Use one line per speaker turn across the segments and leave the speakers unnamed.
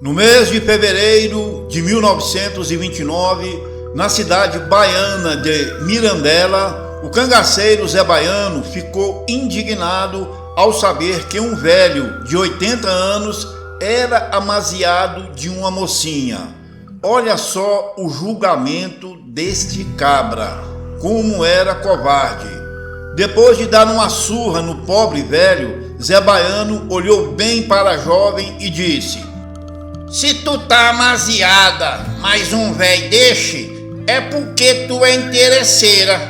No mês de fevereiro de 1929, na cidade baiana de Mirandela, o cangaceiro Zé Baiano ficou indignado ao saber que um velho de 80 anos era amaziado de uma mocinha. Olha só o julgamento deste cabra, como era covarde. Depois de dar uma surra no pobre velho, Zé Baiano olhou bem para a jovem e disse: "Se tu tá amaziada, mas um véi deixe, é porque tu é interesseira.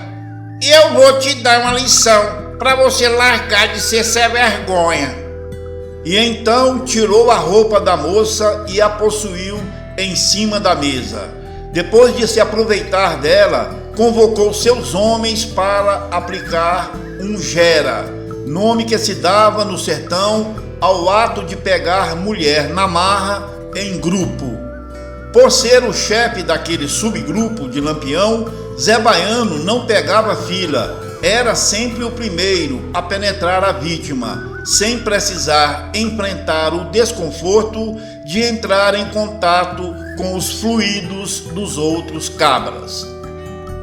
E eu vou te dar uma lição para você largar de ser sem vergonha." E então tirou a roupa da moça e a possuiu em cima da mesa. Depois de se aproveitar dela, convocou seus homens para aplicar um gera, nome que se dava no sertão ao ato de pegar mulher na marra em grupo. Por ser o chefe daquele subgrupo de Lampião, Zé Baiano não pegava fila, era sempre o primeiro a penetrar a vítima, sem precisar enfrentar o desconforto de entrar em contato com os fluidos dos outros cabras.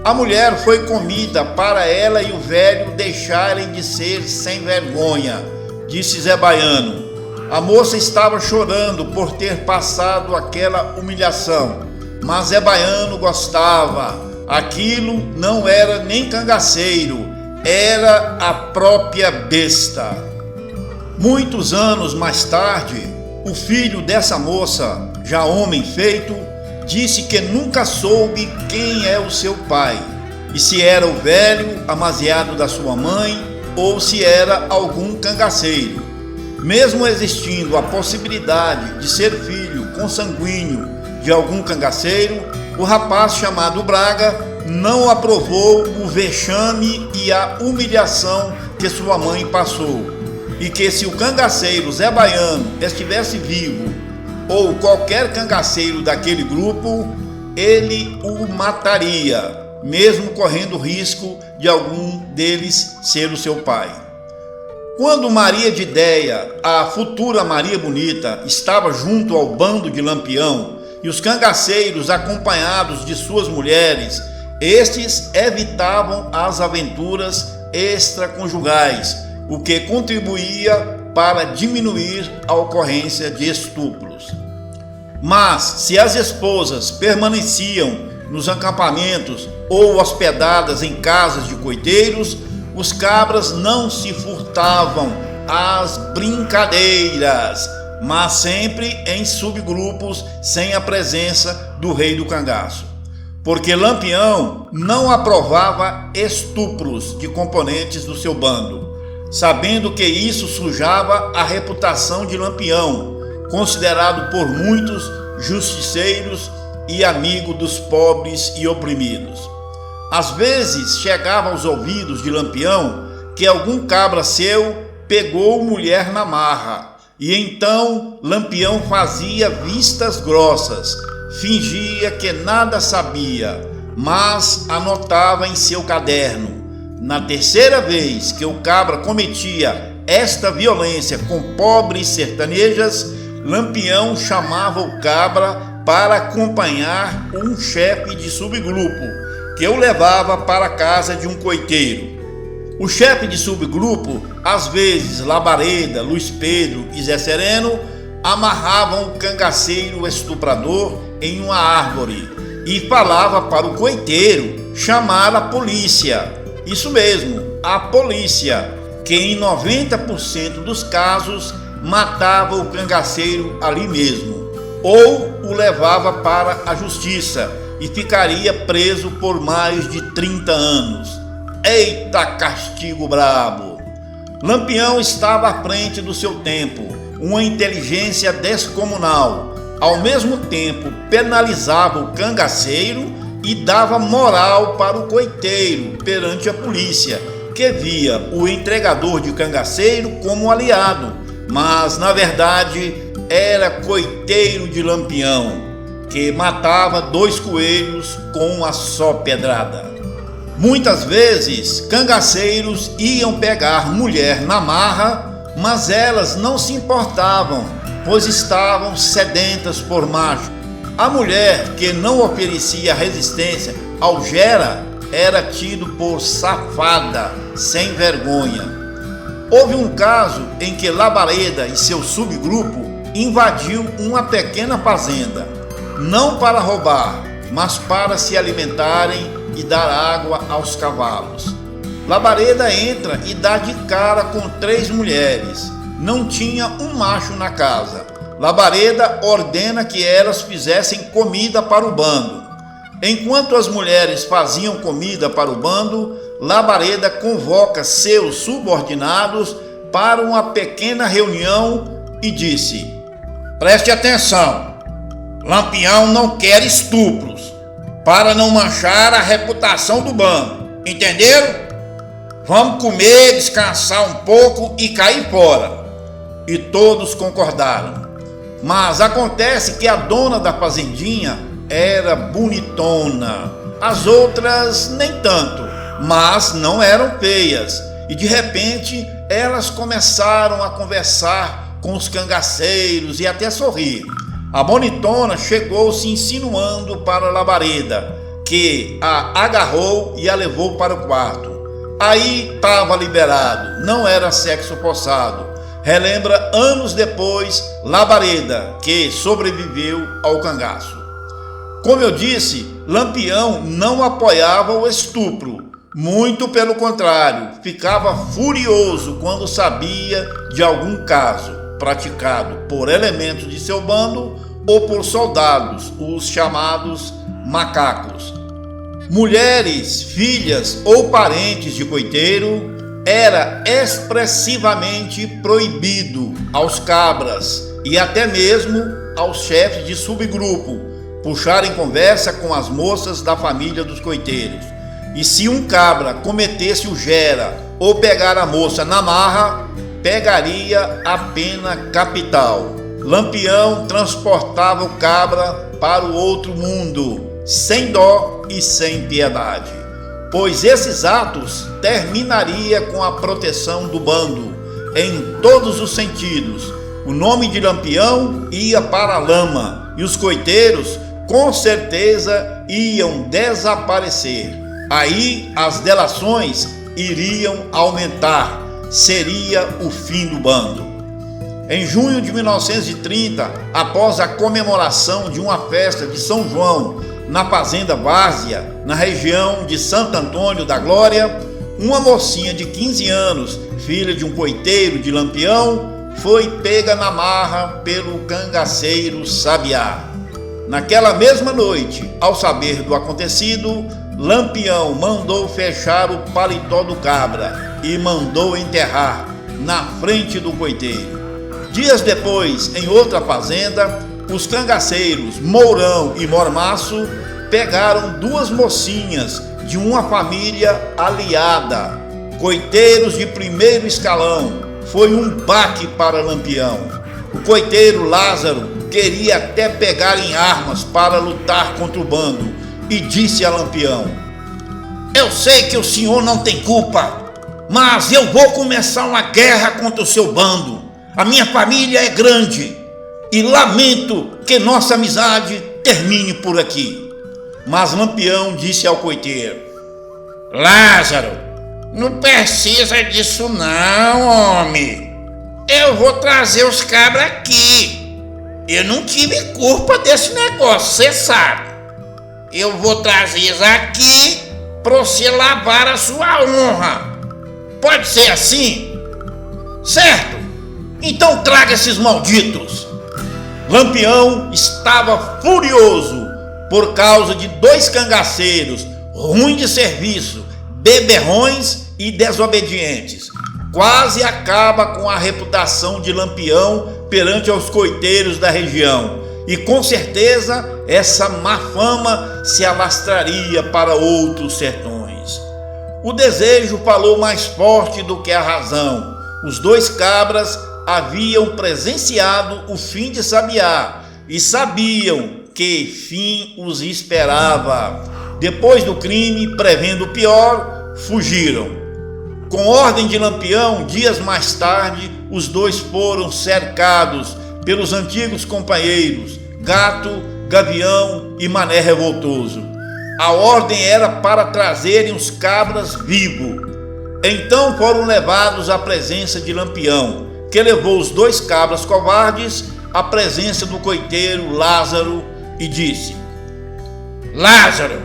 A mulher foi comida para ela e o velho deixarem de ser sem vergonha, disse Zé Baiano. A moça estava chorando por ter passado aquela humilhação, mas Zé Baiano gostava. Aquilo não era nem cangaceiro, era a própria besta. Muitos anos mais tarde, o filho dessa moça, já homem feito, disse que nunca soube quem é o seu pai, e se era o velho amaziado da sua mãe ou se era algum cangaceiro. Mesmo existindo a possibilidade de ser filho consanguíneo de algum cangaceiro, o rapaz chamado Braga não aprovou o vexame e a humilhação que sua mãe passou, e que se o cangaceiro Zé Baiano estivesse vivo, ou qualquer cangaceiro daquele grupo, ele o mataria, mesmo correndo risco de algum deles ser o seu pai. Quando Maria de Déia, a futura Maria Bonita, estava junto ao bando de Lampião e os cangaceiros acompanhados de suas mulheres, estes evitavam as aventuras extraconjugais, o que contribuía para diminuir a ocorrência de estupros. Mas, se as esposas permaneciam nos acampamentos ou hospedadas em casas de coiteiros, os cabras não se furtavam às brincadeiras, mas sempre em subgrupos sem a presença do rei do cangaço. Porque Lampião não aprovava estupros de componentes do seu bando, sabendo que isso sujava a reputação de Lampião, considerado por muitos justiceiros e amigo dos pobres e oprimidos. Às vezes chegava aos ouvidos de Lampião que algum cabra seu pegou mulher na marra, e então Lampião fazia vistas grossas, fingia que nada sabia, mas anotava em seu caderno. Na terceira vez que o cabra cometia esta violência com pobres sertanejas, Lampião chamava o cabra para acompanhar um chefe de subgrupo, que o levava para a casa de um coiteiro. O chefe de subgrupo, às vezes Labareda, Luiz Pedro e Zé Sereno, amarravam o cangaceiro estuprador em uma árvore e falava para o coiteiro chamar a polícia. Isso mesmo, a polícia, que em 90% dos casos matava o cangaceiro ali mesmo, ou o levava para a justiça e ficaria preso por mais de 30 anos. Eita castigo brabo! Lampião estava à frente do seu tempo, uma inteligência descomunal. Ao mesmo tempo penalizava o cangaceiro e dava moral para o coiteiro perante a polícia, que via o entregador de cangaceiro como aliado, mas na verdade era coiteiro de Lampião, que matava 2 coelhos com uma só pedrada. Muitas vezes, cangaceiros iam pegar mulher na marra, mas elas não se importavam, pois estavam sedentas por macho. A mulher que não oferecia resistência ao Gera era tido por safada, sem vergonha. Houve um caso em que Labareda e seu subgrupo invadiu uma pequena fazenda, não para roubar, mas para se alimentarem e dar água aos cavalos. Labareda entra e dá de cara com 3 mulheres. Não tinha um macho na casa. Labareda ordena que elas fizessem comida para o bando. Enquanto as mulheres faziam comida para o bando, Labareda convoca seus subordinados para uma pequena reunião e disse: preste atenção, Lampião não quer estupros, para não manchar a reputação do bando, entenderam? Vamos comer, descansar um pouco e cair fora. E todos concordaram. Mas acontece que a dona da fazendinha era bonitona, as outras nem tanto, mas não eram feias. E de repente elas começaram a conversar com os cangaceiros e até sorrir. A bonitona chegou se insinuando para Labareda, que a agarrou e a levou para o quarto. Aí estava liberado, não era sexo forçado. Relembra anos depois Labareda, que sobreviveu ao cangaço. Como eu disse, Lampião não apoiava o estupro. Muito pelo contrário, ficava furioso quando sabia de algum caso praticado por elementos de seu bando ou por soldados, os chamados macacos. Mulheres, filhas ou parentes de coiteiro era expressivamente proibido aos cabras e até mesmo aos chefes de subgrupo puxarem conversa com as moças da família dos coiteiros. E se um cabra cometesse o Gera ou pegar a moça na marra, pegaria a pena capital. Lampião transportava o cabra para o outro mundo, sem dó e sem piedade, pois esses atos terminaria com a proteção do bando, em todos os sentidos. O nome de Lampião ia para a lama e os coiteiros, com certeza, iam desaparecer. Aí as delações iriam aumentar, seria o fim do bando. Em junho de 1930, após a comemoração de uma festa de São João na fazenda Várzea, na região de Santo Antônio da Glória, uma mocinha de 15 anos, filha de um coiteiro de Lampião, foi pega na marra pelo cangaceiro Sabiá. Naquela mesma noite, ao saber do acontecido, Lampião mandou fechar o paletó do cabra e mandou enterrar na frente do coiteiro. Dias depois, em outra fazenda, os cangaceiros Mourão e Mormaço pegaram 2 mocinhas de uma família aliada, coiteiros de primeiro escalão. Foi um baque para Lampião. O coiteiro Lázaro queria até pegar em armas para lutar contra o bando e disse a Lampião: eu sei que o senhor não tem culpa, mas eu vou começar uma guerra contra o seu bando. A minha família é grande e lamento que nossa amizade termine por aqui. Mas Lampião disse ao coiteiro: Lázaro, não precisa disso não, homem. Eu vou trazer os cabras aqui. Eu não tive culpa desse negócio, você sabe. Eu vou trazer eles aqui para você lavar a sua honra. Pode ser assim? Certo? Então traga esses malditos. Lampião estava furioso por causa de 2 cangaceiros ruins de serviço, beberrões e desobedientes. Quase acaba com a reputação de Lampião perante os coiteiros da região. E com certeza essa má fama se alastraria para outros sertões. O desejo falou mais forte do que a razão. Os 2 cabras haviam presenciado o fim de Sabiá e sabiam que fim os esperava. Depois do crime, prevendo o pior, fugiram. Com ordem de Lampião, dias mais tarde, os 2 foram cercados pelos antigos companheiros Gato, Gavião e Mané Revoltoso. A ordem era para trazerem os cabras vivos. Então foram levados à presença de Lampião, que levou os 2 cabras covardes à presença do coiteiro Lázaro e disse:
Lázaro,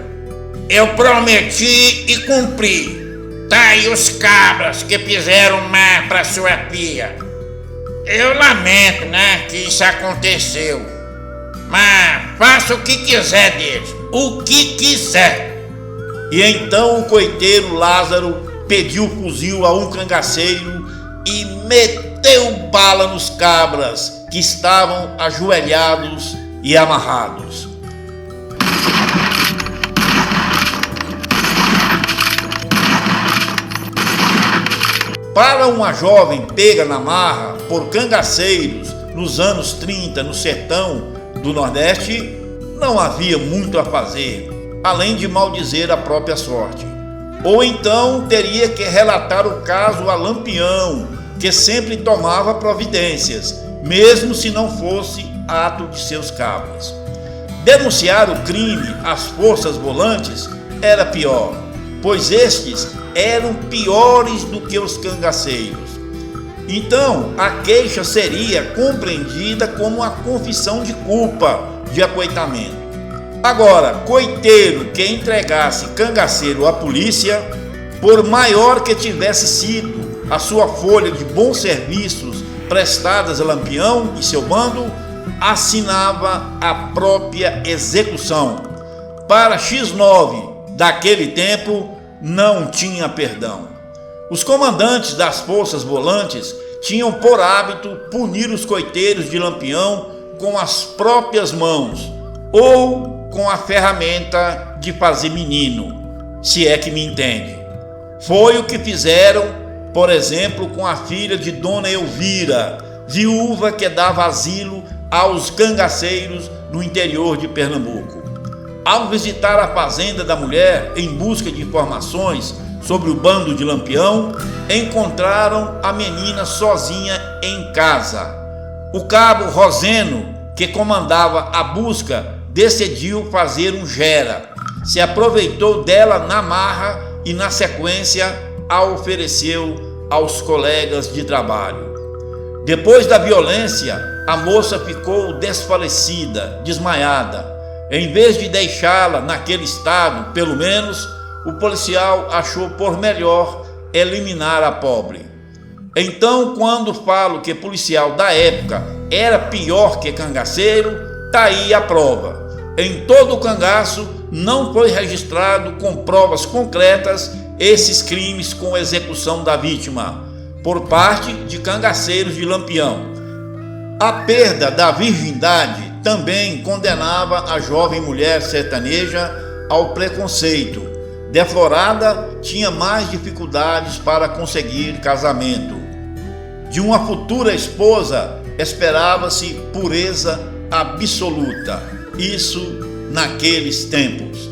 eu prometi e cumpri. Tá aí os cabras que fizeram mal para sua tia. Eu lamento, que isso aconteceu. Mas faça o que quiser deles, o que quiser.
E então o coiteiro Lázaro pediu o fuzil a um cangaceiro e meteu bala nos cabras que estavam ajoelhados e amarrados. Para uma jovem pega na marra por cangaceiros nos anos 30 no sertão do Nordeste, não havia muito a fazer, além de maldizer a própria sorte. Ou então teria que relatar o caso a Lampião, que sempre tomava providências, mesmo se não fosse ato de seus cabras. Denunciar o crime às forças volantes era pior, pois estes eram piores do que os cangaceiros. Então, a queixa seria compreendida como uma confissão de culpa de acoitamento. Agora, coiteiro que entregasse cangaceiro à polícia, por maior que tivesse sido a sua folha de bons serviços prestadas a Lampião e seu bando, assinava a própria execução. Para X9 daquele tempo, não tinha perdão. Os comandantes das forças volantes tinham por hábito punir os coiteiros de Lampião com as próprias mãos ou com a ferramenta de fazer menino, se é que me entende. Foi o que fizeram, por exemplo, com a filha de Dona Elvira, viúva que dava asilo aos cangaceiros no interior de Pernambuco. Ao visitar a fazenda da mulher em busca de informações sobre o bando de Lampião, encontraram a menina sozinha em casa. O cabo Roseno, que comandava a busca, decidiu fazer um gera. Se aproveitou dela na marra e, na sequência, a ofereceu aos colegas de trabalho. Depois da violência, a moça ficou desfalecida, desmaiada. Em vez de deixá-la naquele estado, pelo menos, o policial achou por melhor eliminar a pobre. Então, quando falo que policial da época era pior que cangaceiro, tá aí a prova. Em todo o cangaço não foi registrado com provas concretas esses crimes com execução da vítima, por parte de cangaceiros de Lampião. A perda da virgindade também condenava a jovem mulher sertaneja ao preconceito. Deflorada, tinha mais dificuldades para conseguir casamento. De uma futura esposa, esperava-se pureza absoluta. Isso naqueles tempos.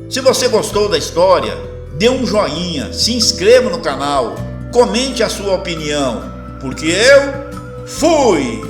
Se você gostou da história, dê um joinha, se inscreva no canal, comente a sua opinião, porque eu fui!